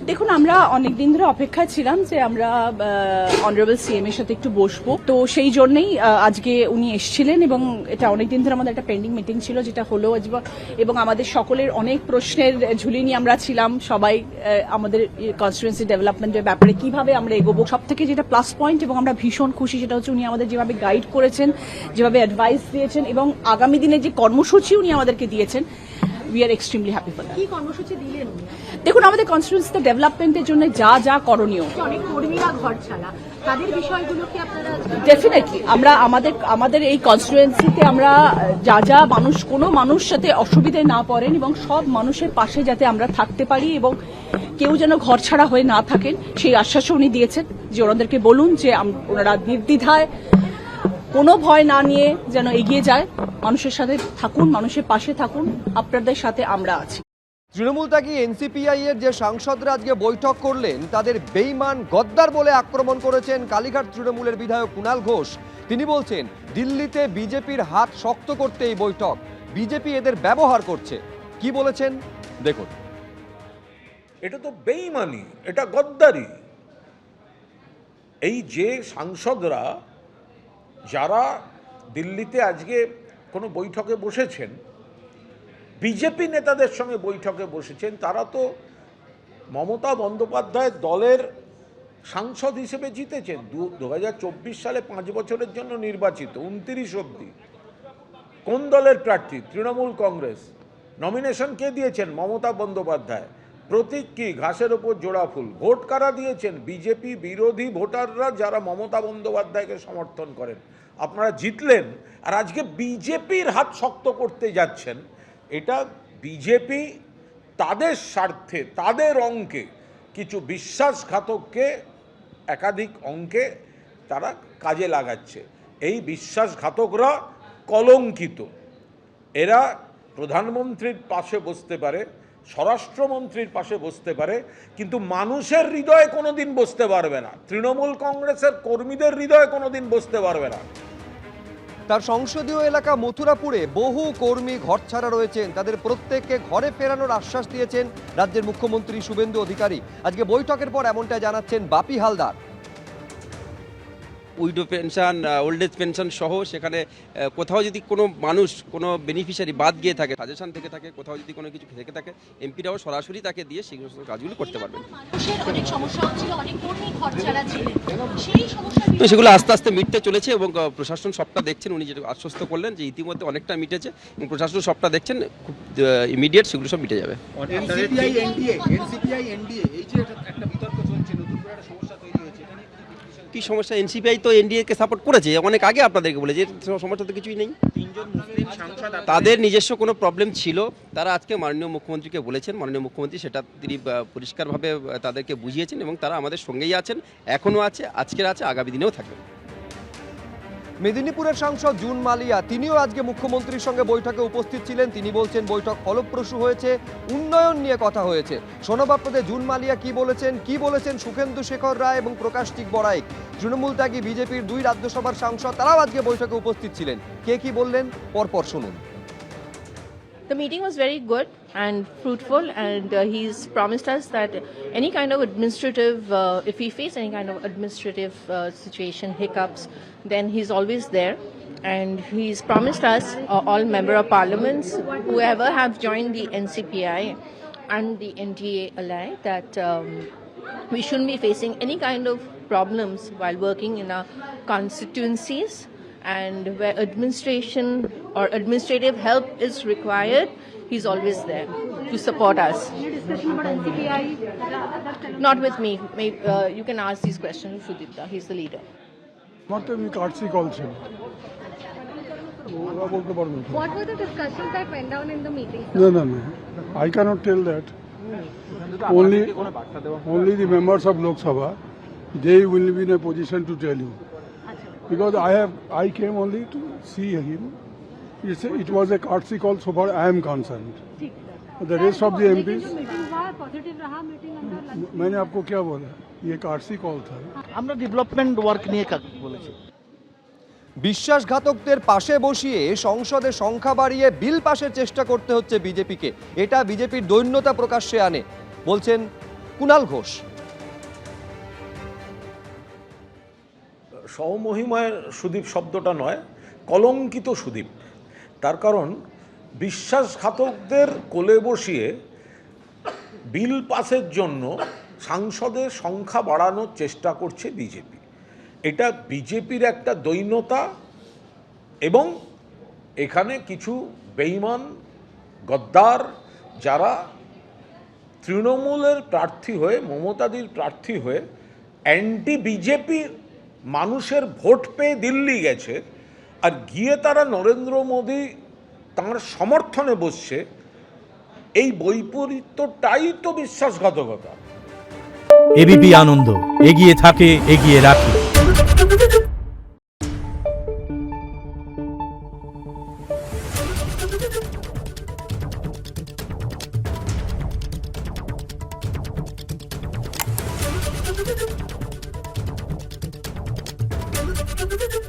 দেখুন, আমরা অনেকদিন ধরে অপেক্ষায় ছিলাম যে আমরা অনারেবল সিএম এর সাথে একটু বসবো। তো সেই জন্যই আজকে উনি এসেছিলেন এবং এটা অনেকদিন ধরে আমাদের একটা পেন্ডিং মিটিং ছিল, যেটা হলো এবং আমাদের সকলের অনেক প্রশ্নের ঝুলি নিয়ে আমরা ছিলাম সবাই। আমাদের কনস্টিটুয়েন্সি ডেভেলপমেন্টের ব্যাপারে কিভাবে আমরা এগোবো, সব থেকে যেটা প্লাস পয়েন্ট এবং আমরা ভীষণ খুশি সেটা হচ্ছে উনি আমাদের যেভাবে গাইড করেছেন, যেভাবে অ্যাডভাইস দিয়েছেন এবং আগামী দিনে যে কর্মসূচি উনি আমাদেরকে দিয়েছেন, we are extremely happy for that. কি কর্মসূচি দিলেন? দেখুন, আমাদের কনস্টিটুয়েন্সিতে ডেভেলপমেন্টের জন্য যা যা করণীয়, অনেক কর্মীরা ঘর ছাড়া, তাদের বিষয়গুলো কি আপনারা? ডেফিনেটলি আমরা আমাদের এই কনস্টিটুয়েন্সিতে আমরা যা কোনো মানুষ সাথে অসুবিধায় না পড়েন এবং সব মানুষের পাশে যাতে আমরা থাকতে পারি এবং কেউ যেন ঘর ছাড়া হয়ে না থাকেন, সেই আশ্বাসও উনি দিয়েছেন যে ওনাদেরকে বলুন যে ওনারা নির্দ্বিধায় কোনো ভয় না নিয়ে যেন এগিয়ে যায়, মানুষের সাথে থাকুন, মানুষের পাশে থাকুন, আপনাদের সাথে আমরা আছি। তৃণমূল ত্যাগী এনসিপিআই এর যে সাংসদরা আজকে বৈঠক করলেন তাদের বেইমান গদ্দার বলে আক্রমণ করেছেন কালীঘাট তৃণমূলের বিধায়ক কুণাল ঘোষ। তিনি বলছেন দিল্লিতে বিজেপির হাত শক্ত করতে এই বৈঠক, বিজেপি এদের ব্যবহার করছে। কি বলেছেন দেখুন। এটা তো বেইমানি, এটা গদ্দারি। এই যে সাংসদরা যারা দিল্লিতে আজকে কোনো বৈঠকে বসেছেন, বিজেপি নেতাদের সঙ্গে বৈঠকে বসেছেন, তারা তো মমতা বন্দ্যোপাধ্যায় দলের সাংসদ হিসেবে জিতেছেন। 2024 সালে 5 বছরের জন্য নির্বাচিত, 29 অবধি। কোন দলের প্রার্থী? তৃণমূল কংগ্রেস। নমিনেশন কে দিয়েছেন? মমতা বন্দ্যোপাধ্যায়। প্রতীক কি? ঘাসের ওপর জোড়া ফুল। ভোট কারা দিয়েছেন? বিজেপি বিরোধী ভোটাররা, যারা মমতা বন্দ্যোপাধ্যায়কে সমর্থন করেন। আপনারা জিতলেন আর আজকে বিজেপির হাত শক্ত করতে যাচ্ছেন। এটা বিজেপি তাদের স্বার্থে, তাদের অঙ্কে কিছু বিশ্বাসঘাতককে একাধিক অঙ্কে তারা কাজে লাগাচ্ছে। এই বিশ্বাসঘাতকরা কলঙ্কিত। এরা প্রধানমন্ত্রীর পাশে বসতে পারে, স্বরাষ্ট্রমন্ত্রীর পাশে বসতে পারে, কিন্তু মানুষের হৃদয়ে কোনোদিন বসতে পারবে না। তৃণমূল কংগ্রেসের কর্মীদের হৃদয়ে কোনোদিন বসতে পারবে না। তার সংসদীয় এলাকা মথুরাপুরে বহু কর্মী ঘরছাড়া রয়েছেন, তাদের প্রত্যেককে ঘরে ফেরানোর আশ্বাস দিয়েছেন রাজ্যের মুখ্যমন্ত্রী শুভেন্দু অধিকারী। আজকে বৈঠকের পর এমনটা জানাচ্ছেন Bapi Haldar. Widow pension, old age pension সহ সেখানে কোথাও যদি কোনো মানুষ, কোনো বেনিফিশিয়ারি বাদ গিয়ে থাকে, সাজেশন থেকে থাকে, কোথাও যদি কোনো কিছু থেকে থাকে, এমপিরাও সরাসরি তাকে দিয়ে সেই কাজগুলো করতে পারবেন। অনেক সমস্যা হচ্ছিল, অনেক কর্মী ঘর ছাড়া ছিলেন, সেই সমস্যা তো সেগুলো আস্তে আস্তে মিটতে চলেছে এবং প্রশাসন সবটা দেখছেন। উনি যেটা আশ্বস্ত করলেন যে ইতিমধ্যে অনেকটা মিটেছে এবং প্রশাসন সবটা দেখছেন, খুব ইমিডিয়েট সেগুলো সব মিটে যাবে। এনসিপিআই এনডিএ এই যে একটা বিতর্ক চলছে, নতুন করে একটা সমস্যা তৈরি হয়েছে, এটা নিয়ে কি সমস্যা? এনসিপিআই তো এনডিএ-কে সাপোর্ট করেছে অনেক আগে, আপনাদেরকে বলে যে সমস্যা তো কিছুই নেই। তাদের নিজস্ব কোনো প্রবলেম ছিল, তারা আজকে মাননীয় মুখ্যমন্ত্রীকে বলেছেন, মাননীয় মুখ্যমন্ত্রী সেটা তিনি পরিষ্কারভাবে তাদেরকে বুঝিয়েছেন এবং তারা আমাদের সঙ্গেই আছেন, এখনও আছে, আজকের আছে, আগামী দিনেও থাকবে। মেদিনীপুরের সাংসদ জুন মালিয়া তিনিও আজকে মুখ্যমন্ত্রীর সঙ্গে বৈঠকে উপস্থিত ছিলেন। তিনি বলছেন বৈঠক ফলপ্রসূ হয়েছে, উন্নয়ন নিয়ে কথা হয়েছে। শোনাব আপনাদের জুন মালিয়া কি বলেছেন সুখেন্দু শেখর রায় এবং প্রকাশটিক বড়াইক, তৃণমূল ত্যাগী বিজেপির 2 রাজ্যসভার সাংসদ, তারাও আজকে বৈঠকে উপস্থিত ছিলেন। কে কি বললেন পরপর শুনুন। The meeting was very good and fruitful, and he's promised us that any kind of administrative, if we face any kind of administrative situation, hiccups, then he's always there. And he's promised us, all member of parliaments, whoever have joined the NCPI and the NDA ally, that we shouldn't be facing any kind of problems while working in our constituencies. And where administration or administrative help is required, he's always there to support us. Any discussion about NCPI? Not with me. Maybe, you can ask these questions to Sudipta. He's the leader. আমার তো এমনি কার্ডসি call ছিল, ওরা বলতে পারবেন। What were the discussions that went down in the meeting? না, I cannot tell that. Only the members of Lok Sabha, they will be in a position to tell you. Because I came only to see him. It was a courtesy call so far I am concerned. The rest of the MPs, मैंने आपको क्या बोला, ये courtesy call था। আমরা development work নিয়ে বলেছি। বিশ্বাসঘাতকদের পাশে বসিয়ে সংসদে সংখ্যা বাড়িয়ে বিল পাশের চেষ্টা করতে হচ্ছে বিজেপিকে, এটা বিজেপির দৈন্যতা প্রকাশ্যে আনে বলছেন কুণাল ঘোষ। সহমহিমায় সুদীপ শব্দটা নয়, কলঙ্কিত সুদীপ। তার কারণ বিশ্বাসঘাতকদের কোলে বসিয়ে বিল পাসের জন্য সাংসদের সংখ্যা বাড়ানোর চেষ্টা করছে বিজেপি। এটা বিজেপির একটা দৈন্যতা, এবং এখানে কিছু বেঈমান গদ্দার যারা তৃণমূলের প্রার্থী হয়ে, মমতাদির প্রার্থী হয়ে অ্যান্টি বিজেপির মানুষের ভোট পেয়ে দিল্লি গেছে, আর গিয়ে তারা নরেন্দ্র মোদী তাঁর সমর্থনে বসছে, এই বৈপরীত্যটাই তো বিশ্বাসঘাতকতা। এবিপি আনন্দ, এগিয়ে থাকে, এগিয়ে রাখে। Thank you.